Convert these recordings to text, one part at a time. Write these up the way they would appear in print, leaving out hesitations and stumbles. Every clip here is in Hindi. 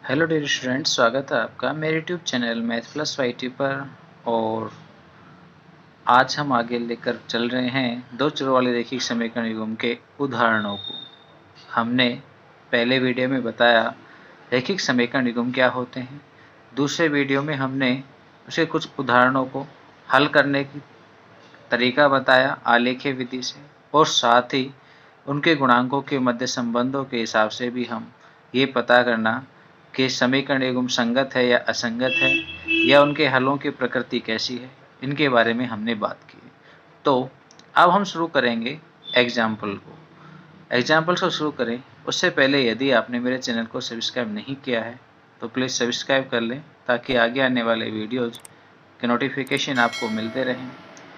हेलो डियर स्टूडेंट, स्वागत है आपका मेरे YouTube channel math plus YT पर। और आज हम आगे लेकर चल रहे हैं दो चरों वाले रैखिक समीकरण युग्म के उदाहरणों को। हमने पहले वीडियो में बताया रैखिक समीकरण युग्म क्या होते हैं। दूसरे वीडियो में हमने उसे कुछ उदाहरणों को हल करने की तरीका बताया आलेखीय विधि से, और साथ ही उनके गुणांकों के मध्य संबंधों के हिसाब से भी हम ये पता करना कि समीकरण युग्म संगत है या असंगत है, या उनके हलों की प्रकृति कैसी है, इनके बारे में हमने बात की। तो अब हम शुरू करेंगे एग्जाम्पल को शुरू करें उससे पहले यदि आपने मेरे चैनल को सब्सक्राइब नहीं किया है तो प्लीज़ सब्सक्राइब कर लें, ताकि आगे आने वाले वीडियोज़ के नोटिफिकेशन आपको मिलते रहें,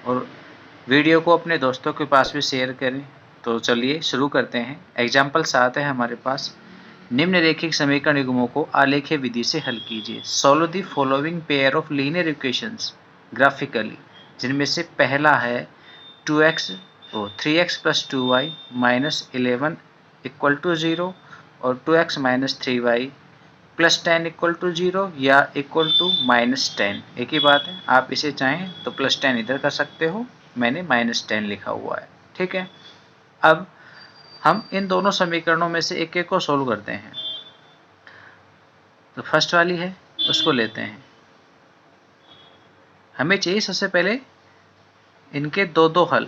और वीडियो को अपने दोस्तों के पास भी शेयर करें। तो चलिए शुरू करते हैं। एग्जाम्पल 7 है हमारे पास। निम्न रैखिक समीकरण युग्मों को आलेखीय विधि से हल कीजिए। Solve the following pair of linear equations graphically, जिनमें से पहला है 3x plus 2y minus 11 equal to 0 और 2x minus 3y plus 10 equal to 0 या इक्वल टू माइनस 10। एक ही बात है, आप इसे चाहें तो प्लस 10 इधर कर सकते हो, मैंने माइनस 10 लिखा हुआ है। ठीक है, अब हम इन दोनों समीकरणों में से एक एक को सोल्व करते हैं। तो फर्स्ट वाली है उसको लेते हैं। हमें चाहिए सबसे पहले इनके दो दो हल,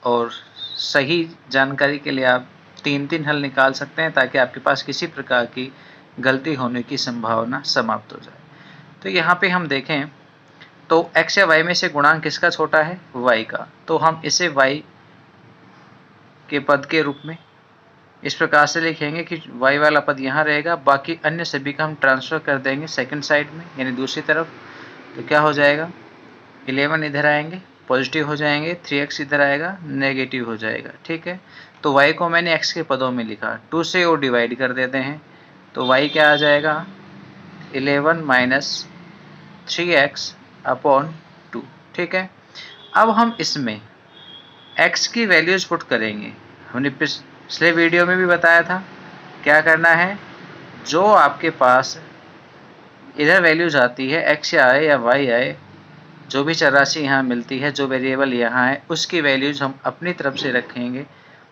और सही जानकारी के लिए आप तीन तीन हल निकाल सकते हैं, ताकि आपके पास किसी प्रकार की गलती होने की संभावना समाप्त हो जाए। तो यहाँ पे हम देखें तो x या y में से गुणांक किसका छोटा है? y का। तो हम इसे y के पद के रूप में इस प्रकार से लिखेंगे कि y वाला पद यहाँ रहेगा, बाकी अन्य सभी का हम ट्रांसफर कर देंगे सेकंड साइड में, यानी दूसरी तरफ। तो क्या हो जाएगा, 11 इधर आएंगे पॉजिटिव हो जाएंगे, 3x इधर आएगा नेगेटिव हो जाएगा। ठीक है, तो y को मैंने x के पदों में लिखा, 2 से और डिवाइड कर देते हैं। तो y क्या आ जाएगा, 11 माइनस 3x अपॉन 2। ठीक है, अब हम इसमें x की वैल्यूज पुट करेंगे। हमने पिछले वीडियो में भी बताया था क्या करना है। जो आपके पास इधर वैल्यूज आती है, x आए या y आए, जो भी चरराशि यहाँ मिलती है, जो वेरिएबल यहाँ है, उसकी वैल्यूज हम अपनी तरफ से रखेंगे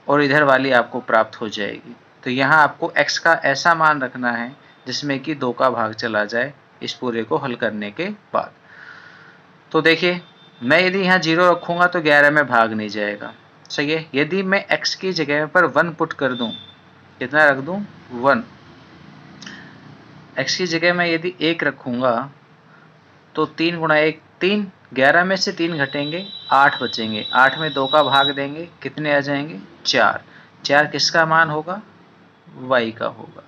और इधर वाली आपको प्राप्त हो जाएगी। तो यहाँ आपको x का ऐसा मान रखना है जिसमें कि 2 का भाग चला जाए इस पूरे को हल करने के बाद। तो देखिए, मैं यदि यहाँ 0 रखूँगा तो 11 में भाग नहीं जाएगा। सही है, यदि मैं x की जगह पर 1 पुट कर दूँ, कितना रख दूँ, 1। x की जगह मैं यदि 1 रखूँगा तो 3 गुणा 1 3, 11 में से 3 घटेंगे, 8 बचेंगे। 8 में 2 का भाग देंगे, कितने आ जाएंगे, 4। 4 किसका मान होगा, y का होगा।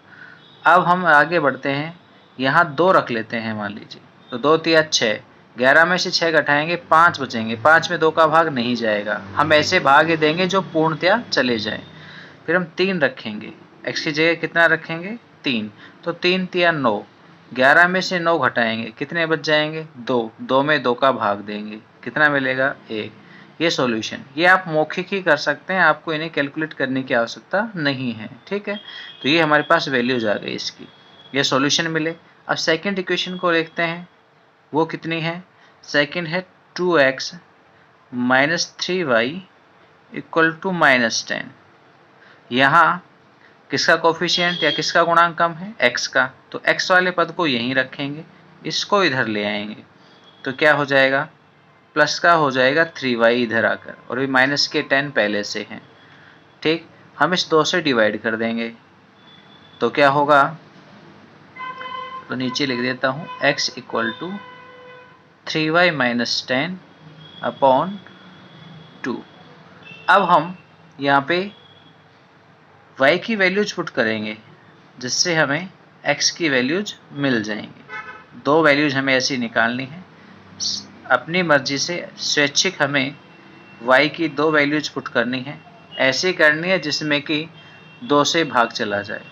अब हम आगे बढ़ते हैं, यहाँ 2 रख लेते हैं मान लीजिए। तो 2 तिया 6, 11 में से 6 घटाएंगे, 5 बचेंगे। 5 में 2 का भाग नहीं जाएगा, हम ऐसे भाग ही देंगे जो पूर्णतया चले जाएं। फिर हम 3 रखेंगे, x की जगह कितना रखेंगे, 3। तो 3 तिया 9, 11 में से 9 घटाएंगे, कितने बच जाएंगे, 2। 2 में 2 का भाग देंगे, कितना मिलेगा, 1। ये सॉल्यूशन, ये आप मौखिक ही कर सकते हैं, आपको इन्हें कैलकुलेट करने की आवश्यकता नहीं है। ठीक है, तो ये हमारे पास वैल्यूज आ गई इसकी, ये सॉल्यूशन मिले। अब सेकंड इक्वेशन को देखते हैं, वो कितनी है, सेकंड है 2x minus 3y equal to minus 10। यहाँ किसका कोफिशिएंट या किसका गुणांक कम है, x का। तो x वाले पद को यहीं रखेंगे, इसको इधर ले आएंगे, तो क्या हो जाएगा, प्लस का हो जाएगा 3y इधर आकर, और ये माइनस के 10 पहले से हैं। ठीक, हम इस 2 से डिवाइड कर देंगे, तो क्या होगा, तो नीचे लिख देता हूँ x equal to 3y minus 10 upon 2। अब हम यहाँ पे y की वैल्यूज पुट करेंगे, जिससे हमें x की वैल्यूज मिल जाएंगी। 2 वैल्यूज हमें ऐसी निकालनी है, अपनी मर्जी से स्वैच्छिक हमें y की 2 वैल्यूज पुट करनी है। ऐसी करनी है जिसमें कि 2 से भाग चला जाए।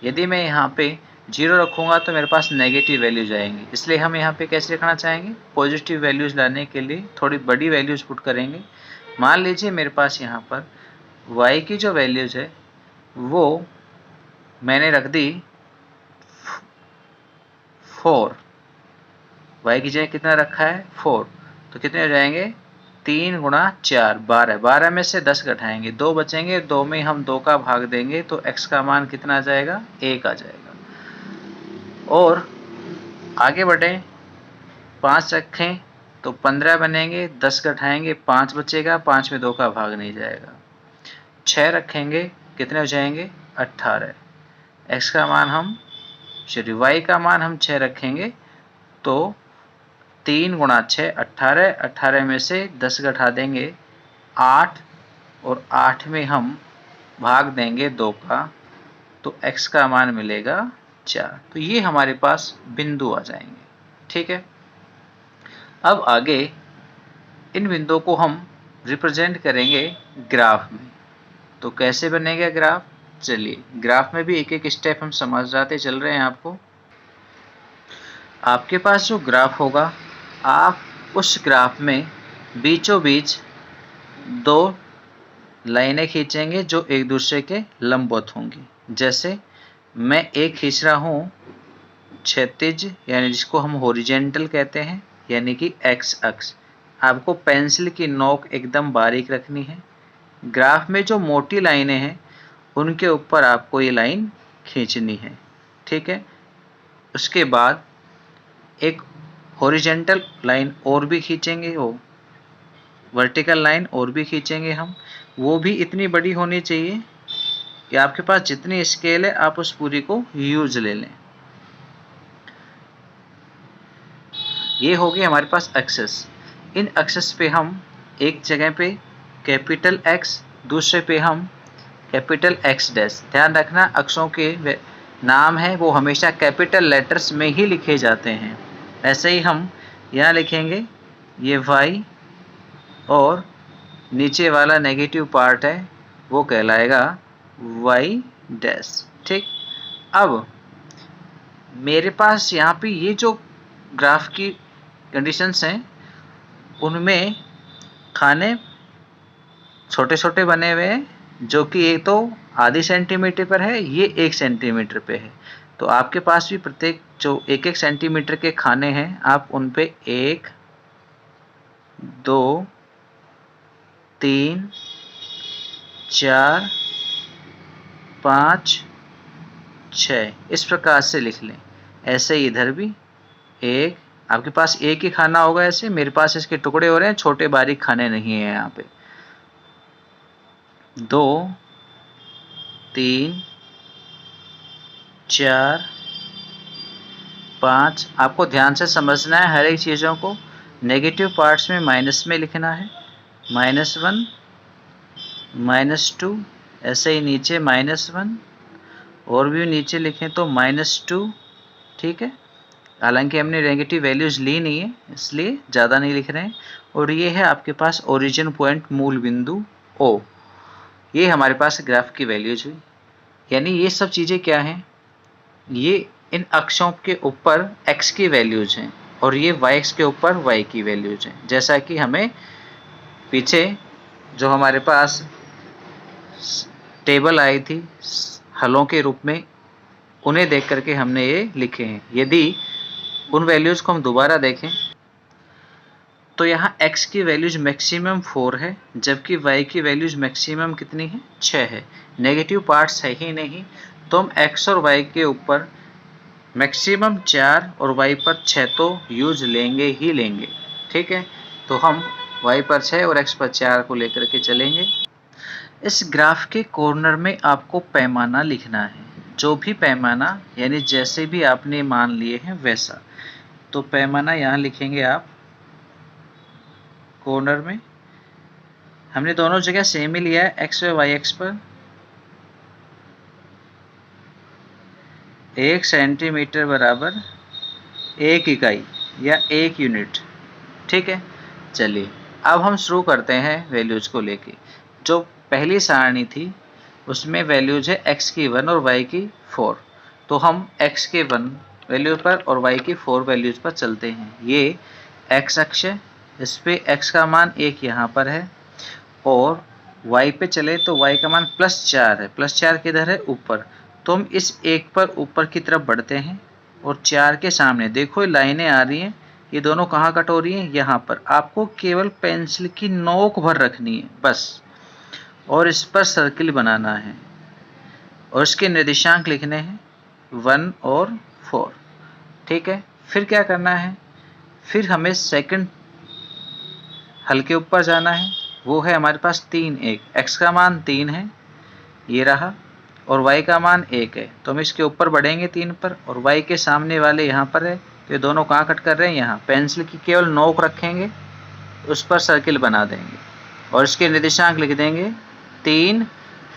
यदि मैं यहाँ पे 0 रखूँगा तो मेरे पास नेगेटिव वैल्यूज आएंगी, इसलिए हम यहाँ पे कैसे रखना चाहेंगे, पॉजिटिव वैल्यूज लाने के लिए थोड़ी बड़ी वैल्यूज पुट करेंगे। मान लीजिए मेरे पास यहाँ पर y की जो वैल्यूज है वो मैंने रख दी 4, y की जगह कितना रखा है 4, तो कितने हो जाएंगे 3 गुणा 4 12, 12 में से 10 घटाएंगे 2 बचेंगे, 2 में हम 2 का भाग देंगे तो x का मान कितना आ जाएगा 1 आ जाएगा। और आगे बढ़ें, 5 रखें तो 15 बनेंगे, 10 घटाएंगे 5 बचेगा, 5 में 2 का भाग नहीं जाएगा। 6 रखेंगे कितने हो जाएंगे 18, x का मान हम y का मान हम 6 रखेंगे तो 3 गुणा 6 18, 18 में से 10 घटा देंगे 8, और 8 में हम भाग देंगे 2 का तो x का मान मिलेगा 4। तो ये हमारे पास बिंदु आ जाएंगे। ठीक है, अब आगे इन बिंदुओं को हम रिप्रेजेंट करेंगे ग्राफ में। तो कैसे बनेगा ग्राफ, चलिए ग्राफ में भी एक एक स्टेप हम समझाते चल रहे हैं आपको। आपके पास जो ग्राफ होगा, आप उस ग्राफ में बीचों बीच 2 लाइनें खींचेंगे जो एक दूसरे के लंबवत होंगी। जैसे मैं एक खींच रहा हूँ क्षैतिज, यानी जिसको हम हॉरिजॉन्टल कहते हैं, यानी कि एक्स अक्ष। आपको पेंसिल की नोक एकदम बारीक रखनी है। ग्राफ में जो मोटी लाइनें हैं उनके ऊपर आपको ये लाइन खींचनी है। ठीक है, उसके बाद एक हॉरिजॉन्टल लाइन और भी खींचेंगे, वो वर्टिकल लाइन और भी खींचेंगे हम, वो भी इतनी बड़ी होनी चाहिए कि आपके पास जितनी स्केल है आप उस पूरी को यूज ले लें। ये हो गई हमारे पास एक्सेस। इन एक्सेस पे हम एक जगह पे कैपिटल X, दूसरे पे हम कैपिटल X डैश। ध्यान रखना अक्षों के नाम है वो हमेशा कैपिटल लेटर्स में ही लिखे जाते हैं। ऐसे ही हम यहाँ लिखेंगे ये y, और नीचे वाला नेगेटिव पार्ट है वो कहलाएगा y डैश। ठीक, अब मेरे पास यहाँ पे ये जो ग्राफ की कंडीशंस हैं उनमें खाने छोटे छोटे बने हुए हैं, जो कि एक तो आधी सेंटीमीटर पर है, ये 1 सेंटीमीटर पे है। तो आपके पास भी प्रत्येक जो 1-1 सेंटीमीटर के खाने हैं आप उन पे 1 2 3 4 5 6 इस प्रकार से लिख लें। ऐसे ही इधर भी एक, आपके पास एक ही खाना होगा ऐसे, मेरे पास इसके टुकड़े हो रहे हैं, छोटे बारीक खाने नहीं है यहाँ पे। 2 3 4 5, आपको ध्यान से समझना है हर एक चीज़ों को। नेगेटिव पार्ट्स में माइनस में लिखना है, -1 -2, ऐसे ही नीचे -1, और भी नीचे लिखें तो -2। ठीक है, हालांकि हमने नेगेटिव वैल्यूज़ ली नहीं है इसलिए ज़्यादा नहीं लिख रहे हैं। और ये है आपके पास ओरिजिन पॉइंट, मूल बिंदु O। ये हमारे पास ग्राफ की वैल्यूज हुई। यानी ये सब चीज़ें क्या हैं, ये इन अक्षों के ऊपर x की वैल्यूज हैं और ये y के ऊपर y की वैल्यूज हैं। जैसा कि हमें पीछे जो हमारे पास टेबल आई थी हलों के रूप में, उन्हें देख करके हमने ये लिखे हैं। यदि उन वैल्यूज़ को हम दोबारा देखें तो यहाँ x की वैल्यूज मैक्सिमम 4 है, जबकि y की वैल्यूज मैक्सिमम कितनी है 6 है। नेगेटिव पार्ट्स है ही नहीं, तो हम x और y के ऊपर मैक्सिमम 4 और y पर 6 तो यूज लेंगे ही लेंगे। ठीक है, तो हम y पर 6 और x पर 4 को लेकर के चलेंगे। इस ग्राफ के कॉर्नर में आपको पैमाना लिखना है, जो भी पैमाना यानी जैसे भी आपने मान लिए हैं वैसा। तो पैमाना यहाँ लिखेंगे आप कॉर्नर में। हमने दोनों जगह सेम ही लिया है, x व y एक्स पर 1 सेंटीमीटर बराबर 1 इकाई या 1 यूनिट। ठीक है, चलिए अब हम शुरू करते हैं वैल्यूज को लेके। जो पहली सारणी थी उसमें वैल्यूज है x की 1 और y की 4। तो हम x के 1 वैल्यू पर और y की 4 वैल्यूज पर चलते हैं। ये x अक्ष है, इस पे x का मान 1 यहाँ पर है और y पे चले तो y का मान +4 है, +4 किधर है ऊपर, तो हम इस 1 पर ऊपर की तरफ बढ़ते हैं और 4 के सामने देखो ये लाइनें आ रही हैं, ये दोनों कहाँ कट हो रही हैं, यहाँ पर। आपको केवल पेंसिल की नोक भर रखनी है बस, और इस पर सर्किल बनाना है और इसके निर्देशांक लिखने हैं 1 और 4। ठीक है, फिर क्या करना है, फिर हमें सेकंड हल के ऊपर जाना है, वो है हमारे पास 3 1, x का मान 3 है ये रहा, और y का मान 1 है, तो हम इसके ऊपर बढ़ेंगे 3 पर, और y के सामने वाले यहाँ पर है, तो ये दोनों कहाँ कट कर रहे हैं, यहाँ। पेंसिल की केवल नोक रखेंगे, उस पर सर्किल बना देंगे और इसके निर्देशांक लिख देंगे 3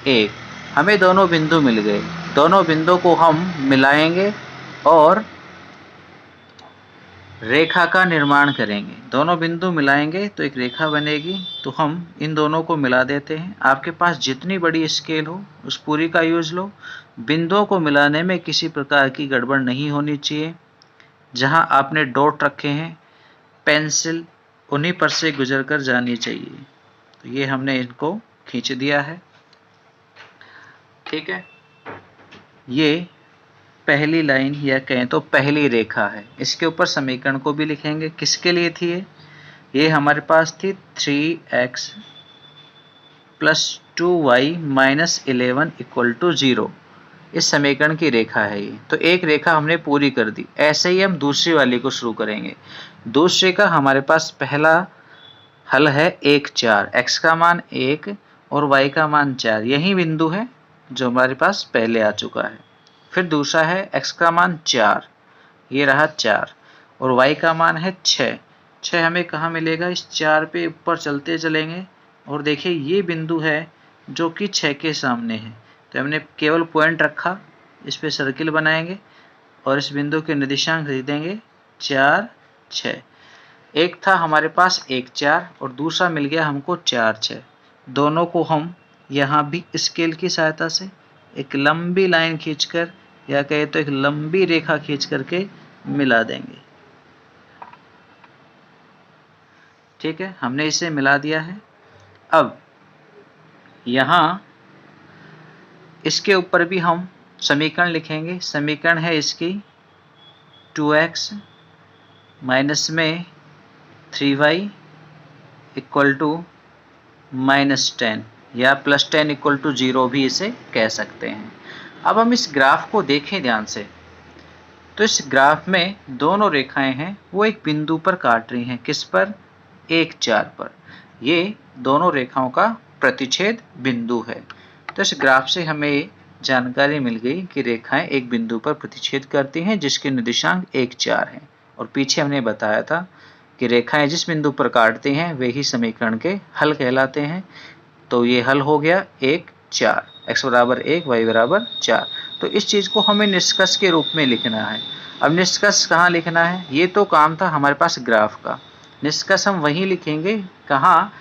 1। हमें दोनों बिंदु मिल गए, दोनों बिंदु को हम मिलाएंगे और रेखा का निर्माण करेंगे। दोनों बिंदु मिलाएंगे तो एक रेखा बनेगी, तो हम इन दोनों को मिला देते हैं। आपके पास जितनी बड़ी स्केल हो उस पूरी का यूज लो। बिंदुओं को मिलाने में किसी प्रकार की गड़बड़ नहीं होनी चाहिए। जहां आपने डॉट रखे हैं पेंसिल उन्हीं पर से गुजर कर जानी चाहिए। तो ये हमने इनको खींच दिया है। ठीक है, ये पहली लाइन या कहें तो पहली रेखा है। इसके ऊपर समीकरण को भी लिखेंगे। किसके लिए थी ये हमारे पास थी 3x + 2y - 11 = 0। इस समीकरण की रेखा है ये। तो एक रेखा हमने पूरी कर दी। ऐसे ही हम दूसरी वाली को शुरू करेंगे। दूसरे का हमारे पास पहला हल है 1 4, x का मान 1 और y का मान 4। यही बिंदु है जो हमारे पास पहले आ चुका है। फिर दूसरा है x का मान 4, ये रहा 4, और y का मान है 6। 6 हमें कहाँ मिलेगा, इस 4 पे ऊपर चलते चलेंगे और देखिए ये बिंदु है जो कि 6 के सामने है। तो हमने केवल पॉइंट रखा, इस पे सर्किल बनाएंगे और इस बिंदु के निर्देशांक लिख देंगे 4 6। एक था हमारे पास 1 4 और दूसरा मिल गया हमको 4 6। दोनों को हम यहाँ भी स्केल की सहायता से एक लंबी लाइन खींचकर या कहे तो एक लंबी रेखा खींच करके मिला देंगे। ठीक है, हमने इसे मिला दिया है। अब यहाँ इसके ऊपर भी हम समीकरण लिखेंगे। समीकरण है इसकी 2x माइनस में 3y = -10 या +10 = 0 भी इसे कह सकते हैं। अब हम इस ग्राफ को देखें ध्यान से, तो इस ग्राफ में दोनों रेखाएं हैं वो एक बिंदु पर काट रही हैं। किस पर, 1 4 पर। ये दोनों रेखाओं का प्रतिच्छेद बिंदु है। तो इस ग्राफ से हमें जानकारी मिल गई कि रेखाएं एक बिंदु पर प्रतिच्छेद करती हैं जिसके निर्देशांक 1 4 हैं। और पीछे हमने बताया था कि रेखाएं जिस बिंदु पर काटती हैं वे ही समीकरण के हल कहलाते हैं। तो ये हल हो गया 1 4, x = 1 y = 4। तो इस चीज़ को हमें निष्कर्ष के रूप में लिखना है। अब निष्कर्ष कहाँ लिखना है, ये तो काम था हमारे पास ग्राफ का। निष्कर्ष हम वहीं लिखेंगे कहाँ,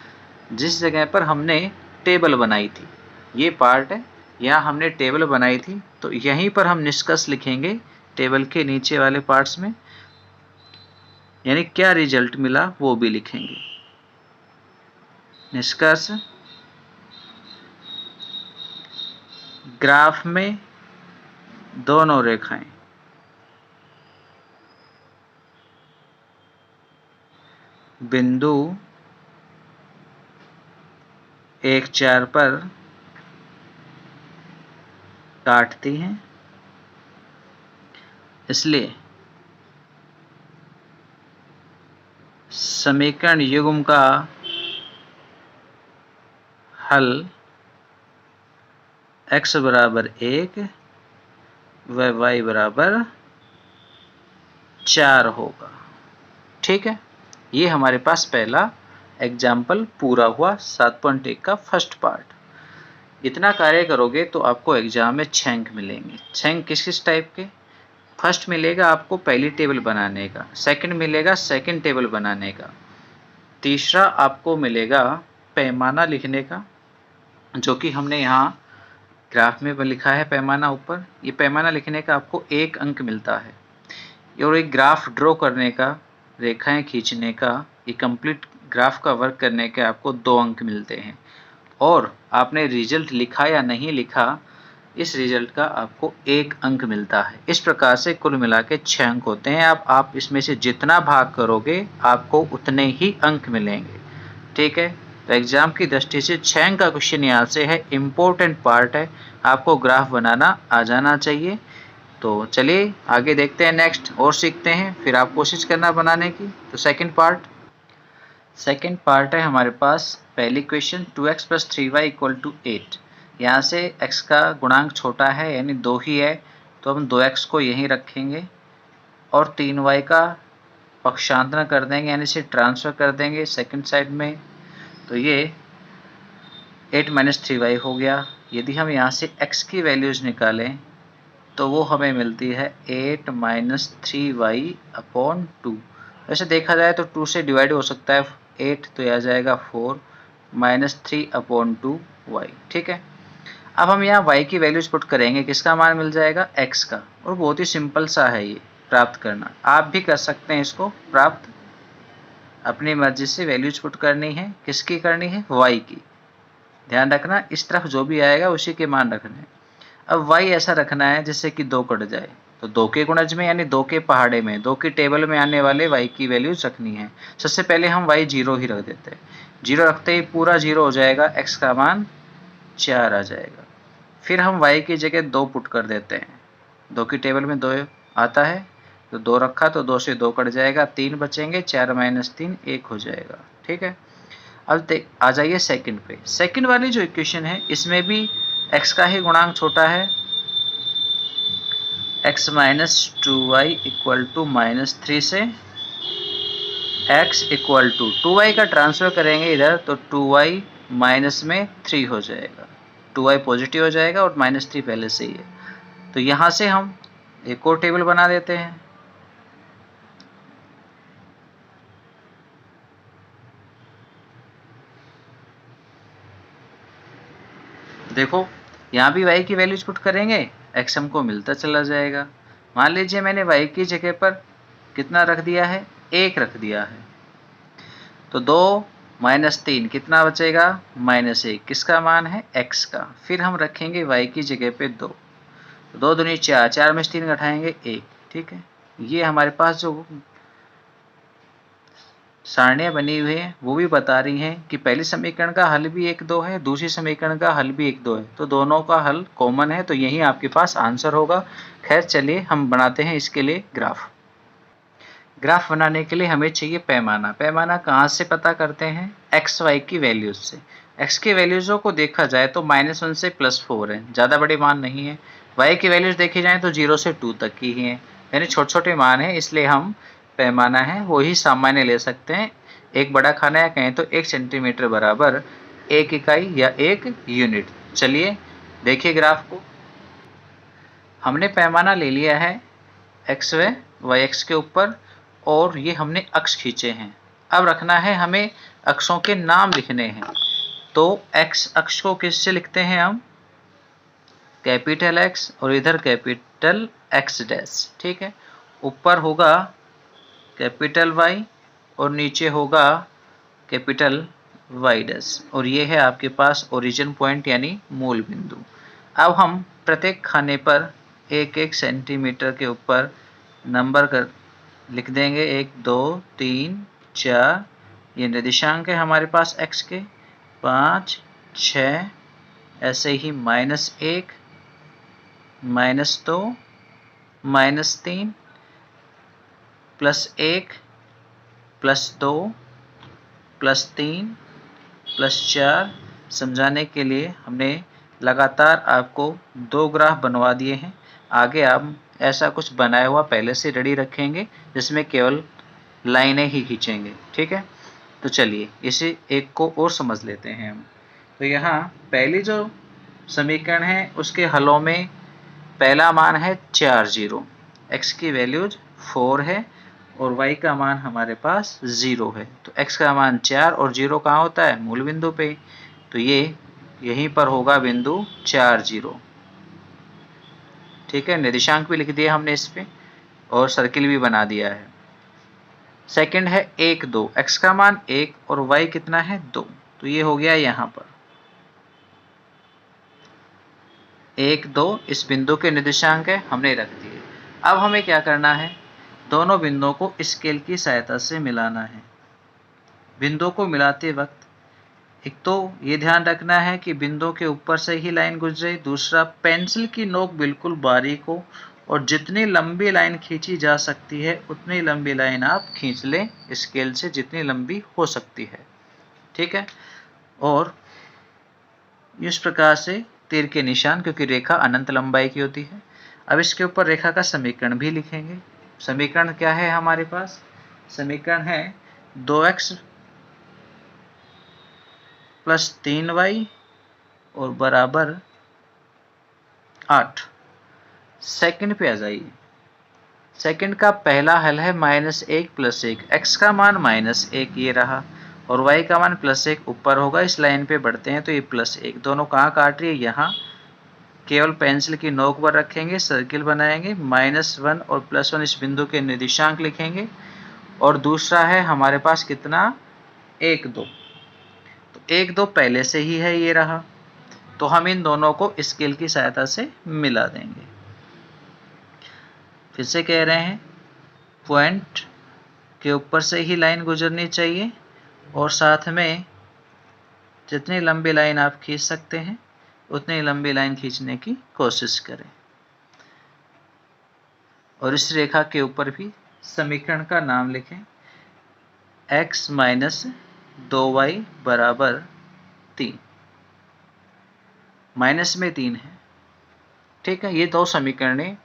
जिस जगह पर हमने टेबल बनाई थी। ये पार्ट है, यहाँ हमने टेबल बनाई थी, तो यहीं पर हम निष्कर्ष लिखेंगे टेबल के नीचे वाले पार्ट्स में। यानी क्या रिजल्ट मिला वो भी लिखेंगे। निष्कर्ष, ग्राफ में दोनों रेखाएं बिंदु 1 4 पर काटती हैं, इसलिए समीकरण युग्म का हल x = 1 व y = 4 होगा। ठीक है, ये हमारे पास पहला एग्जाम्पल पूरा हुआ 7.1 का फर्स्ट पार्ट। इतना कार्य करोगे तो आपको एग्जाम में 6 अंक मिलेंगे। 6 अंक किस किस टाइप के, फर्स्ट मिलेगा आपको पहली टेबल बनाने का, सेकंड मिलेगा सेकंड टेबल बनाने का, तीसरा आपको मिलेगा पैमाना लिखने का, जो कि हमने यहाँ ग्राफ में लिखा है पैमाना ऊपर। ये पैमाना लिखने का आपको 1 अंक मिलता है। और एक ग्राफ ड्रॉ करने का, रेखाएं खींचने का, ये कंप्लीट ग्राफ का वर्क करने के आपको 2 अंक मिलते हैं। और आपने रिजल्ट लिखा या नहीं लिखा, इस रिजल्ट का आपको 1 अंक मिलता है। इस प्रकार से कुल मिला के 6 अंक होते हैं। अब आप इसमें से जितना भाग करोगे आपको उतने ही अंक मिलेंगे, ठीक है। तो एग्जाम की दृष्टि से 6 अंक का क्वेश्चन यहाँ से है, इम्पोर्टेंट पार्ट है, आपको ग्राफ बनाना आ जाना चाहिए। तो चलिए आगे देखते हैं, नेक्स्ट और सीखते हैं, फिर आप कोशिश करना बनाने की। तो सेकंड पार्ट है हमारे पास पहली क्वेश्चन, 2x + 3y = 8। यहाँ से x का गुणांक छोटा है यानी 2 ही है, तो हम 2x को यहीं रखेंगे और 3y का पक्षांतर कर देंगे यानी इसे ट्रांसफर कर देंगे सेकंड साइड में। तो ये 8 - 3y हो गया। यदि हम यहाँ से x की वैल्यूज निकालें तो वो हमें मिलती है 8 - 3y/2। वैसे देखा जाए तो 2 से डिवाइड हो सकता है 8, तो यह आ जाएगा 4 - 3/2y, ठीक है। अब हम यहाँ y की वैल्यूज पुट करेंगे, किसका मान मिल जाएगा, x का। और बहुत ही सिंपल सा है ये प्राप्त करना, आप भी कर सकते हैं इसको प्राप्त। अपनी मर्जी से वैल्यूज पुट करनी है, किसकी करनी है, y की। ध्यान रखना इस तरफ जो भी आएगा उसी के मान रखने हैं। अब y ऐसा रखना है जिससे कि 2 कट जाए, तो 2 के गुणज में यानी 2 के पहाड़े में 2 की टेबल में आने वाले y की वैल्यूज रखनी है। सबसे पहले हम y 0 ही रख देते हैं, 0 रखते ही पूरा 0 हो जाएगा, x का मान 4 आ जाएगा। फिर हम y की जगह 2 पुट कर देते हैं, 2 की टेबल में 2 आता है तो 2 रखा तो 2 से 2 कट जाएगा, 3 बचेंगे, 4 - 3 1 हो जाएगा, ठीक है। अब आ जाइए सेकंड पे। सेकंड वाली जो इक्वेशन है इसमें भी x का ही गुणांक छोटा है, x - 2y = -3 से x = 2y का ट्रांसफर करेंगे इधर तो 2y माइनस में 3 हो जाएगा, 2y पॉजिटिव हो जाएगा और -3 पहले से ही है। तो यहाँ से हम एक और टेबल बना देते हैं। देखो यहाँ भी y की वैल्यूज पुट करेंगे, x हमको मिलता चला जाएगा। मान लीजिए मैंने y की जगह पर कितना रख दिया है, 1 रख दिया है, तो 2 - 3 कितना बचेगा, -1, किसका मान है, x का। फिर हम रखेंगे y की जगह पे 2, 2 दूनी 4, 4 में से 3 घटाएंगे 1, ठीक है। ये हमारे पास जो सारणियाँ बनी हुई हैं वो भी बता रही हैं कि पहले समीकरण का हल भी 1 2 है, दूसरी समीकरण का हल भी 1 2 है, तो दोनों का हल कॉमन है, तो यही आपके पास आंसर होगा। खैर चलिए हम बनाते हैं इसके लिए ग्राफ। ग्राफ बनाने के लिए हमें चाहिए पैमाना। पैमाना कहाँ से पता करते हैं, एक्स वाई की वैल्यूज से। एक्स की वैल्यूज़ों को देखा जाए तो -1 से +4 है, ज़्यादा बड़े मान नहीं है। वाई की वैल्यूज देखी जाए तो 0 से 2 तक की ही है, यानी छोटे छोटे मान है, इसलिए हम पैमाना है वो ही सामान्य ले सकते हैं। एक बड़ा खाना या कहें तो 1 सेंटीमीटर बराबर 1 इकाई या 1 यूनिट। चलिए देखिए ग्राफ को। हमने पैमाना ले लिया है एक्स व वाई एक्स के ऊपर और ये हमने अक्ष खींचे हैं। अब रखना है हमें अक्षों के नाम लिखने हैं, तो एक्स अक्ष को किससे लिखते हैं हम, कैपिटल एक्स और इधर कैपिटल एक्स डैश, ठीक है। ऊपर होगा कैपिटल वाई और नीचे होगा कैपिटल वाई डैश, और ये है आपके पास ओरिजिन पॉइंट यानी मूल बिंदु। अब हम प्रत्येक खाने पर 1-1 सेंटीमीटर के ऊपर नंबर कर लिख देंगे, 1 2 3 4, ये निर्देशांक है हमारे पास x के, 5 6, ऐसे ही -1 -2 -3 +1 +2 +3 +4। समझाने के लिए हमने लगातार आपको 2 ग्राफ बनवा दिए हैं। आगे आप ऐसा कुछ बनाया हुआ पहले से रेडी रखेंगे जिसमें केवल लाइनें ही खींचेंगे, ठीक है। तो चलिए इसे एक को और समझ लेते हैं हम। तो यहाँ पहली जो समीकरण है उसके हलों में पहला मान है 4 0, x की वैल्यूज 4 है और y का मान हमारे पास 0 है। तो x का मान 4 और 0 कहाँ होता है, मूल बिंदु पे, तो ये यहीं पर होगा बिंदु 4 0, ठीक है। निर्देशांक भी लिख दिया हमने इस पे और सर्किल भी बना दिया है। सेकंड है 1 2, x का मान 1 और y कितना है 2, तो ये हो गया यहाँ पर। 1 2 इस बिंदु के निर्देशांक है, हमने रख दिए। अब हमें क्या करना है, दोनों बिंदुओं को स्केल की सहायता से मिलाना है। बिंदुओं को मिलाते वक्त एक तो ये ध्यान रखना है कि बिंदुओं के ऊपर से ही लाइन गुजरे, दूसरा पेंसिल की नोक बिल्कुल बारीक हो और जितनी लंबी लाइन खींची जा सकती है उतनी लंबी लाइन आप खींच लें, स्केल से जितनी लंबी हो सकती है, ठीक है। और इस प्रकार से तीर के निशान, क्योंकि रेखा अनंत लंबाई की होती है। अब इसके ऊपर रेखा का समीकरण भी लिखेंगे। समीकरण क्या है हमारे पास, समीकरण है 2x प्लस 3y और बराबर 8। सेकंड पे आ जाइए। सेकंड का पहला हल है -1 प्लस 1, x का मान -1 ये रहा और y का मान +1 ऊपर होगा, इस लाइन पे बढ़ते हैं तो ये +1, दोनों कहाँ काट रही है, यहाँ। केवल पेंसिल की नोक पर रखेंगे, सर्किल बनाएंगे, -1 और +1 इस बिंदु के निर्देशांक लिखेंगे और दूसरा है हमारे पास कितना, 1 2, तो 1 2 पहले से ही है, ये रहा, तो हम इन दोनों को स्केल की सहायता से मिला देंगे। फिर से कह रहे हैं, पॉइंट के ऊपर से ही लाइन गुजरनी चाहिए और साथ में जितनी लंबी लाइन आप खींच सकते हैं उतनी लंबी लाइन खींचने की कोशिश करें। और इस रेखा के ऊपर भी समीकरण का नाम लिखें, x - 2y बराबर 3, माइनस में 3 है, ठीक है। ये 2 समीकरणें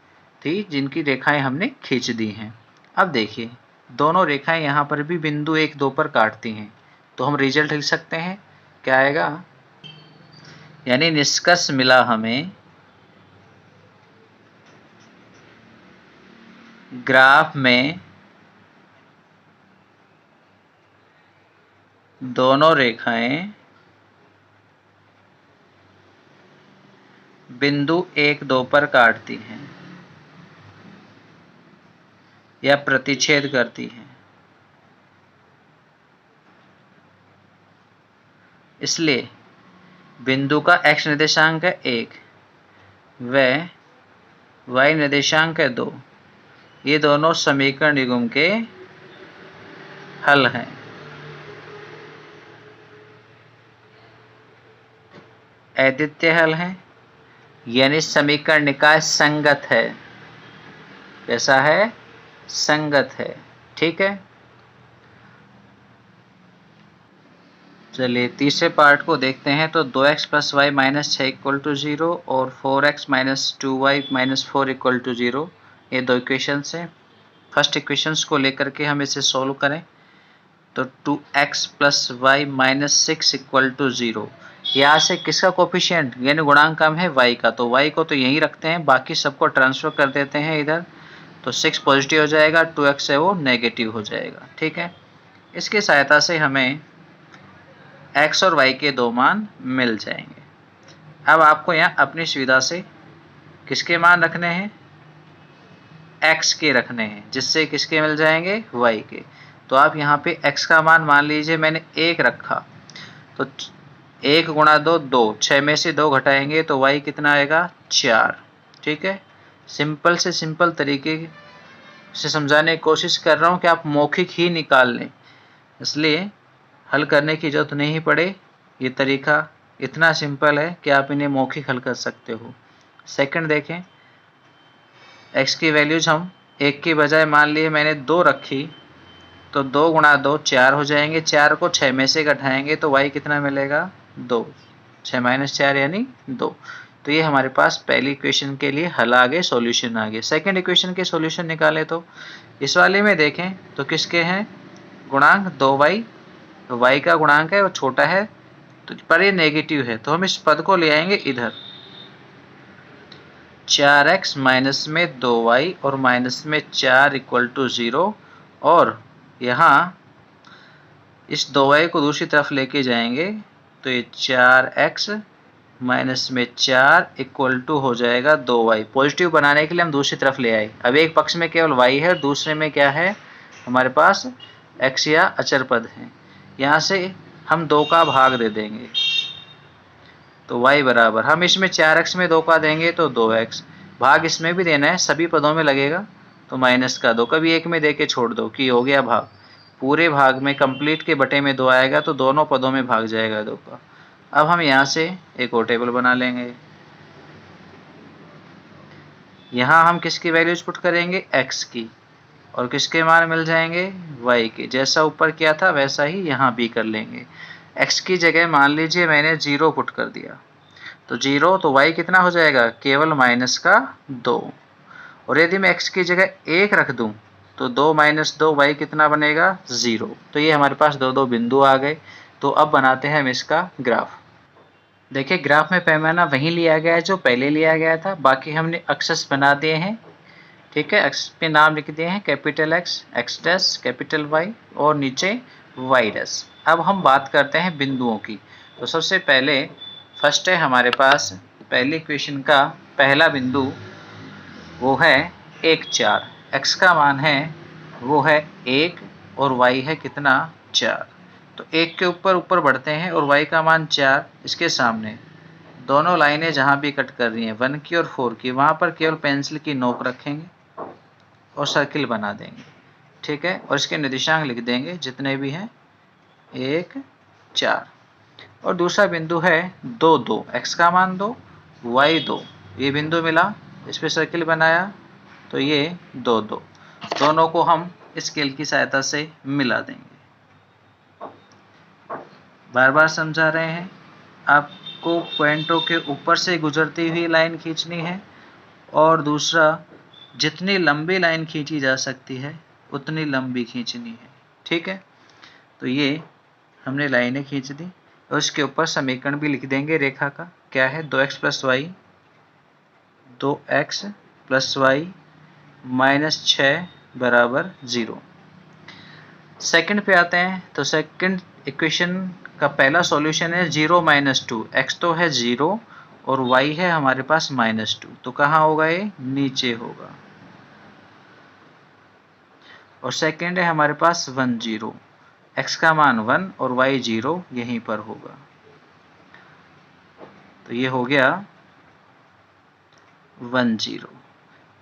थी जिनकी रेखाएं हमने खींच दी हैं। अब देखिए, दोनों रेखाएं यहाँ पर भी बिंदु 1 2 पर काटती हैं, तो हम रिजल्ट लिख सकते हैं, क्या आएगा, यानी निष्कर्ष मिला हमें ग्राफ में दोनों रेखाएं बिंदु 1 2 पर काटती हैं या प्रतिच्छेद करती हैं, इसलिए बिंदु का x निर्देशांक है 1 व y निर्देशांक है 2, ये दोनों समीकरण युग्म के हल हैं। अद्वितीय हल हैं, यानी समीकरण निकाय संगत है। कैसा है, संगत है, ठीक है। चलिए तीसरे पार्ट को देखते हैं। तो 2x + y - 6 = 0 और 4x - 2y - 4 = 0, ये 2 इक्वेशंस हैं। फर्स्ट इक्वेशंस को लेकर के हम इसे सोल्व करें तो 2x + y - 6 = 0, यहाँ से किसका कोफिशिएंट यानी गुणांक कम है, y का, तो y को तो यहीं रखते हैं, बाकी सबको ट्रांसफर कर देते हैं इधर, तो 6 पॉजिटिव हो जाएगा, 2x है वो नेगेटिव हो जाएगा, ठीक है। इसकी सहायता से हमें x और y के 2 मान मिल जाएंगे। अब आपको यहाँ अपनी सुविधा से किसके मान रखने हैं, x के रखने हैं, जिससे किसके मिल जाएंगे, y के। तो आप यहाँ पे x का मान लीजिए मैंने 1 रखा, तो 1 × 2 2, 6 में से 2 घटाएंगे तो y कितना आएगा, 4, ठीक है। सिंपल से सिंपल तरीके से समझाने की कोशिश कर रहा हूँ कि आप मौखिक ही निकाल लें, इसलिए हल करने की जरूरत नहीं पड़े। ये तरीका इतना सिंपल है कि आप इन्हें मौखिक हल कर सकते हो। सेकंड देखें, x की वैल्यूज हम 1 की बजाय मान लिए मैंने 2 रखी, तो 2 × 2 4 हो जाएंगे, 4 को 6 में से घटाएंगे तो y कितना मिलेगा, 2, 6 - 4 यानी 2। तो ये हमारे पास पहली इक्वेशन के लिए हल आ गए, सॉल्यूशन आ गए। सेकंड इक्वेशन के सॉल्यूशन निकालें तो इस वाले में देखें तो किसके हैं गुणांक, 2y, तो y का गुणांक है वो छोटा है, तो पर ये नेगेटिव है, तो हम इस पद को ले आएंगे इधर, 4x माइनस में 2y और माइनस में 4 = 0, और यहाँ इस 2y को दूसरी तरफ लेके जाएंगे तो ये 4x माइनस में 4 = हो जाएगा 2y। पॉजिटिव बनाने के लिए हम दूसरी तरफ ले आए। अब एक पक्ष में केवल y है, दूसरे में क्या है हमारे पास x या अचर पद है। यहाँ से हम 2 का भाग दे देंगे तो y बराबर, हम इसमें 4x में 2 का देंगे तो 2x, भाग इसमें भी देना है, सभी पदों में लगेगा तो माइनस का 2, कभी एक में दे के छोड़ दो कि हो गया भाग, पूरे भाग में कंप्लीट के बटे में 2 आएगा तो दोनों पदों में भाग जाएगा 2 का। अब हम यहाँ से एक और टेबल बना लेंगे, यहाँ हम किसकी वैल्यूज पुट करेंगे, x की, और किसके मान मिल जाएंगे, y के। जैसा ऊपर किया था वैसा ही यहाँ भी कर लेंगे। x की जगह मान लीजिए मैंने 0 पुट कर दिया, तो 0 तो y कितना हो जाएगा, केवल माइनस का 2। और यदि मैं x की जगह 1 रख दूं तो 2 माइनस 2 y कितना बनेगा, 0। तो ये हमारे पास दो बिंदु आ गए। तो अब बनाते हैं हम इसका ग्राफ। देखिए ग्राफ में पैमाना वही लिया गया है जो पहले लिया गया था, बाकी हमने अक्सेस बना दिए हैं। ठीक है, एक्स पे नाम लिख दिए हैं, capital X, X dash, capital Y और नीचे वाई डैश। अब हम बात करते हैं बिंदुओं की। तो सबसे पहले फर्स्ट है हमारे पास पहली इक्वेशन का पहला बिंदु, वो है 1 4, एक्स का मान है वो है 1 और वाई है कितना, 4। तो 1 के ऊपर ऊपर बढ़ते हैं और y का मान 4, इसके सामने दोनों लाइनें जहाँ भी कट कर रही हैं 1 की और 4 की, वहाँ पर केवल पेंसिल की नोक रखेंगे और सर्किल बना देंगे। ठीक है, और इसके निर्देशांक लिख देंगे जितने भी हैं, 1 4। और दूसरा बिंदु है 2 2, x का मान 2, y 2, ये बिंदु मिला, इस पर सर्किल बनाया तो ये 2 2, दोनों को हम स्केल की सहायता से मिला देंगे। बार बार समझा रहे हैं, आपको पॉइंटों के ऊपर से गुजरती हुई लाइन खींचनी है, और दूसरा जितनी लंबी लाइन खींची जा सकती है उतनी लंबी खींचनी है। ठीक है, तो ये हमने लाइनें खींच दी और इसके ऊपर समीकरण भी लिख देंगे रेखा का, क्या है, 2x plus Y, 2x plus Y minus 6 बराबर 0। सेकंड पे आते हैं, तो सेकंड इक्वेशन का पहला सॉल्यूशन है 0 माइनस 2, एक्स तो है 0 और y है हमारे पास -2, तो कहाँ होगा, ये नीचे होगा। और सेकंड है हमारे पास 1 0, x का मान 1 और y 0 यहीं पर होगा। तो ये हो गया 1 0।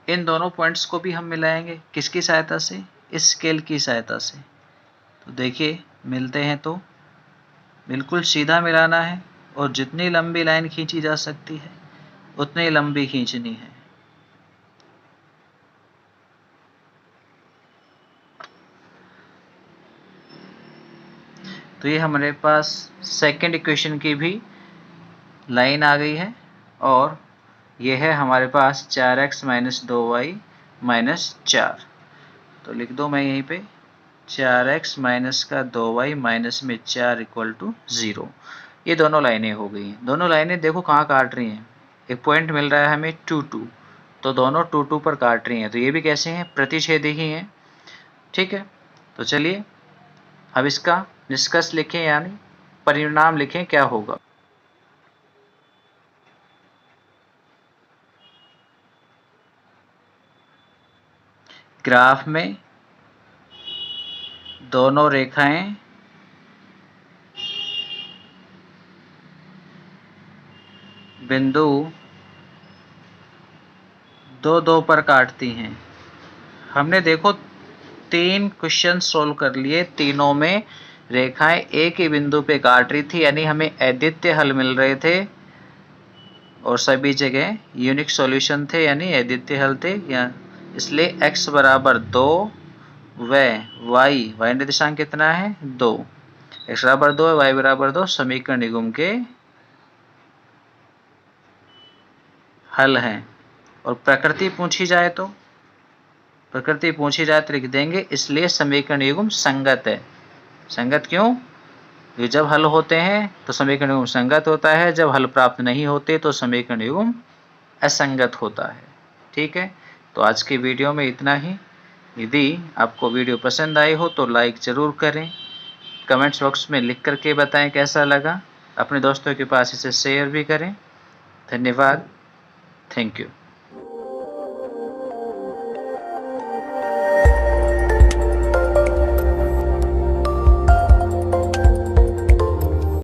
इन दोनों पॉइंट्स को भी हम मिलाएंगे, किसकी सहायता से, इस स्केल की सहायता से। तो देखिए मिलते हैं तो बिल्कुल सीधा मिलाना है, और जितनी लंबी लाइन खींची जा सकती है उतनी लंबी खींचनी है। तो ये हमारे पास सेकंड इक्वेशन की भी लाइन आ गई है, और ये है हमारे पास 4x माइनस 2y माइनस 4। तो लिख दो मैं यहीं पे 4x माइनस का 2y माइनस में 4 इक्वल टू 0। ये दोनों लाइनें हो गई हैं। दोनों लाइनें देखो कहाँ काट रही हैं, एक पॉइंट मिल रहा है हमें 2 2, तो दोनों 2 2 पर काट रही हैं। तो ये भी कैसे हैं, प्रतिच्छेदी ही हैं। ठीक है, तो चलिए अब इसका निष्कर्ष लिखें, यानी परिणाम लिखें, क्या होगा। ग्राफ में दोनों रेखाएं बिंदु 2 2 पर काटती हैं। हमने देखो 3 क्वेश्चन सोल्व कर लिए, तीनों में रेखाएं एक ही बिंदु पे काट रही थी, यानी हमें अद्वितीय हल मिल रहे थे, और सभी जगह यूनिक सॉल्यूशन थे, यानी अद्वितीय हल थे। या इसलिए x बराबर 2 व y निर्देशांक कितना है, 2, x बराबर 2 y बराबर 2 समीकरण निगम के हल हैं। और प्रकृति पूछी जाए तो लिख देंगे, इसलिए समीकरण युग्म संगत है। संगत क्यों, ये जब हल होते हैं तो समीकरण युग्म संगत होता है, जब हल प्राप्त नहीं होते तो समीकरण युग्म असंगत होता है। ठीक है, तो आज की वीडियो में इतना ही। यदि आपको वीडियो पसंद आई हो तो लाइक ज़रूर करें, कमेंट्स बॉक्स में लिख करके बताएं कैसा लगा, अपने दोस्तों के पास इसे शेयर भी करें। धन्यवाद, थैंक यू।